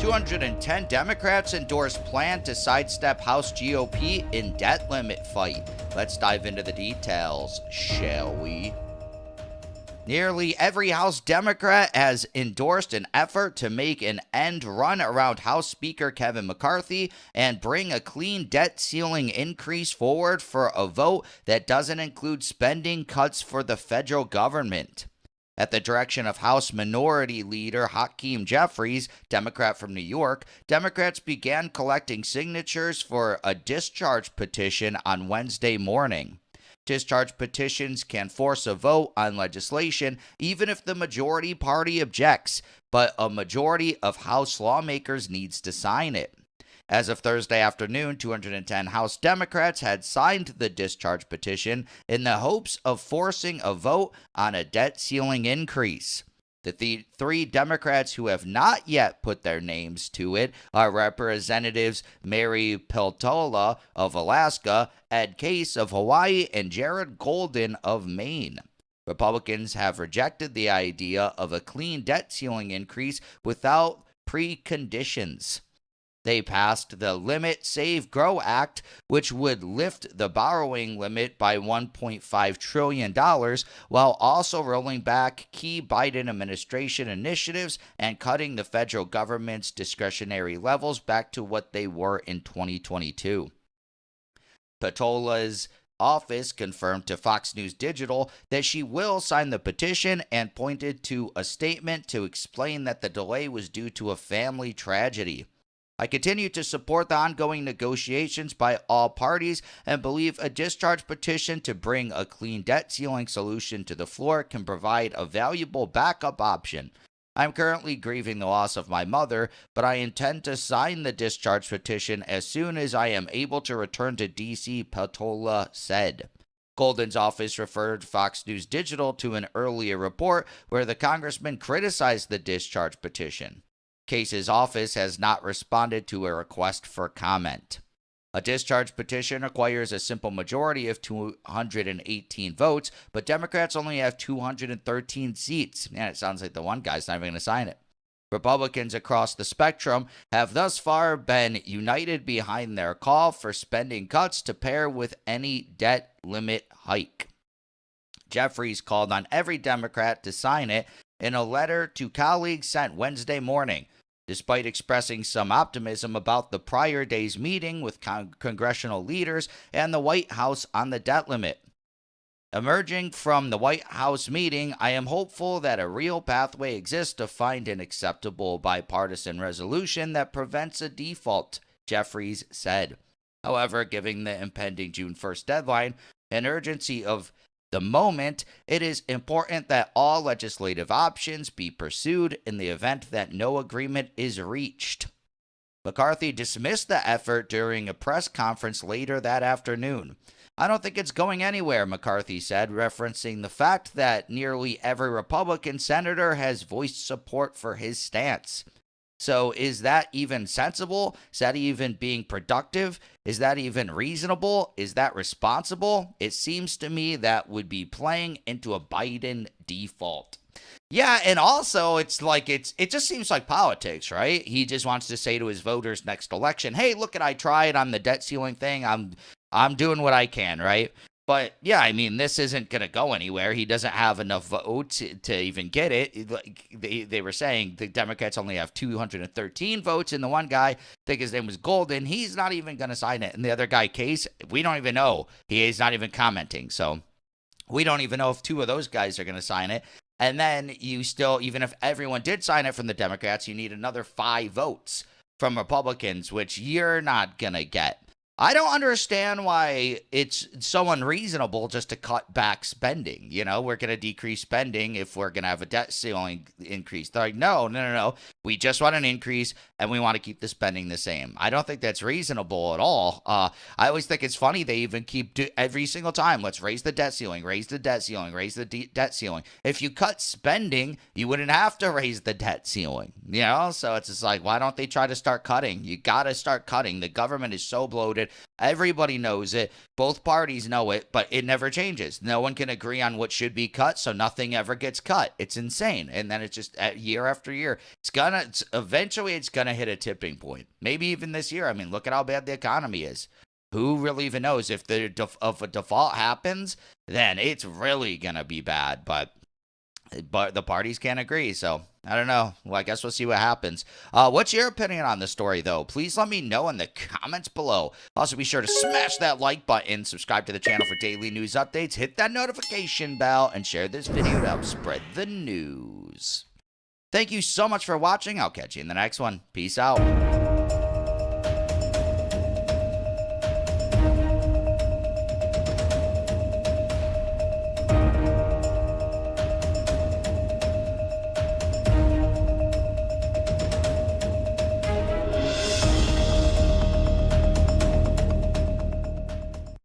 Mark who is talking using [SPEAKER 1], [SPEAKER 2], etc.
[SPEAKER 1] 210 Democrats endorse plan to sidestep House GOP in debt limit fight. Let's dive into the details, shall we? Nearly every House Democrat has endorsed an effort to make an end run around House Speaker Kevin McCarthy and bring a clean debt ceiling increase forward for a vote that doesn't include spending cuts for the federal government. At the direction of House Minority Leader Hakeem Jeffries, Democrat from New York, Democrats began collecting signatures for a discharge petition on Wednesday morning. Discharge petitions can force a vote on legislation even if the majority party objects, but a majority of House lawmakers needs to sign it. As of Thursday afternoon, 210 House Democrats had signed the discharge petition in the hopes of forcing a vote on a debt ceiling increase. The three Democrats who have not yet put their names to it are Representatives Mary Peltola of Alaska, Ed Case of Hawaii, and Jared Golden of Maine. Republicans have rejected the idea of a clean debt ceiling increase without preconditions. They passed the Limit, Save, Grow Act, which would lift the borrowing limit by $1.5 trillion, while also rolling back key Biden administration initiatives and cutting the federal government's discretionary levels back to what they were in 2022. Petola's office confirmed to Fox News Digital that she will sign the petition and pointed to a statement to explain that the delay was due to a family tragedy. I continue to support the ongoing negotiations by all parties and believe a discharge petition to bring a clean debt ceiling solution to the floor can provide a valuable backup option. I'm currently grieving the loss of my mother, but I intend to sign the discharge petition as soon as I am able to return to D.C., Peltola said. Golden's office referred Fox News Digital to an earlier report where the congressman criticized the discharge petition. Case's office has not responded to a request for comment. A discharge petition requires a simple majority of 218 votes, but Democrats only have 213 seats. And it sounds like the one guy's not even going to sign it. Republicans across the spectrum have thus far been united behind their call for spending cuts to pair with any debt limit hike. Jeffries called on every Democrat to sign it in a letter to colleagues sent Wednesday morning. Despite expressing some optimism about the prior day's meeting with congressional leaders and the White House on the debt limit. Emerging from the White House meeting, I am hopeful that a real pathway exists to find an acceptable bipartisan resolution that prevents a default, Jeffries said. However, given the impending June 1st deadline and urgency of the moment, it is important that all legislative options be pursued in the event that no agreement is reached. McCarthy dismissed the effort during a press conference later that afternoon. I don't think it's going anywhere, McCarthy said, referencing the fact that nearly every Republican senator has voiced support for his stance. So is that even sensible? Is that even being productive? Is that even reasonable? Is that responsible? It seems to me that would be playing into a Biden default. Yeah, and also it just seems like politics, right? He just wants to say to his voters next election, "Hey, look, I tried on the debt ceiling thing. I'm doing what I can," right? But yeah, I mean, this isn't going to go anywhere. He doesn't have enough votes to even get it. Like they were saying, the Democrats only have 213 votes, and the one guy, I think his name was Golden, he's not even going to sign it. And the other guy, Case, we don't even know. He's not even commenting. So we don't even know if two of those guys are going to sign it. And then you still, even if everyone did sign it from the Democrats, you need another 5 votes from Republicans, which you're not going to get. I don't understand why it's so unreasonable just to cut back spending. You know, we're going to decrease spending if we're going to have a debt ceiling increase. They're like, no. We just want an increase and we want to keep the spending the same. I don't think that's reasonable at all. I always think it's funny they even keep every single time, let's raise the debt ceiling, raise the debt ceiling, raise the debt ceiling. If you cut spending, you wouldn't have to raise the debt ceiling. You know, so it's just like, why don't they try to start cutting? You got to start cutting. The government is so bloated. Everybody knows it. Both parties know it, but it never changes. No one can agree on what should be cut, so nothing ever gets cut. It's insane. And then it's just year after year. It's going eventually it's gonna hit a tipping point. Maybe even this year. I mean, look at how bad the economy is. Who really even knows? If a default happens, then it's really gonna be bad. But the parties can't agree, so I don't know. Well, I guess we'll see what happens. What's your opinion on the story, though? Please let me know in the comments below. Also, be sure to smash that like button, subscribe to the channel for daily news updates, hit that notification bell, and share this video to help spread the news. Thank you so much for watching. I'll catch you in the next one. Peace out.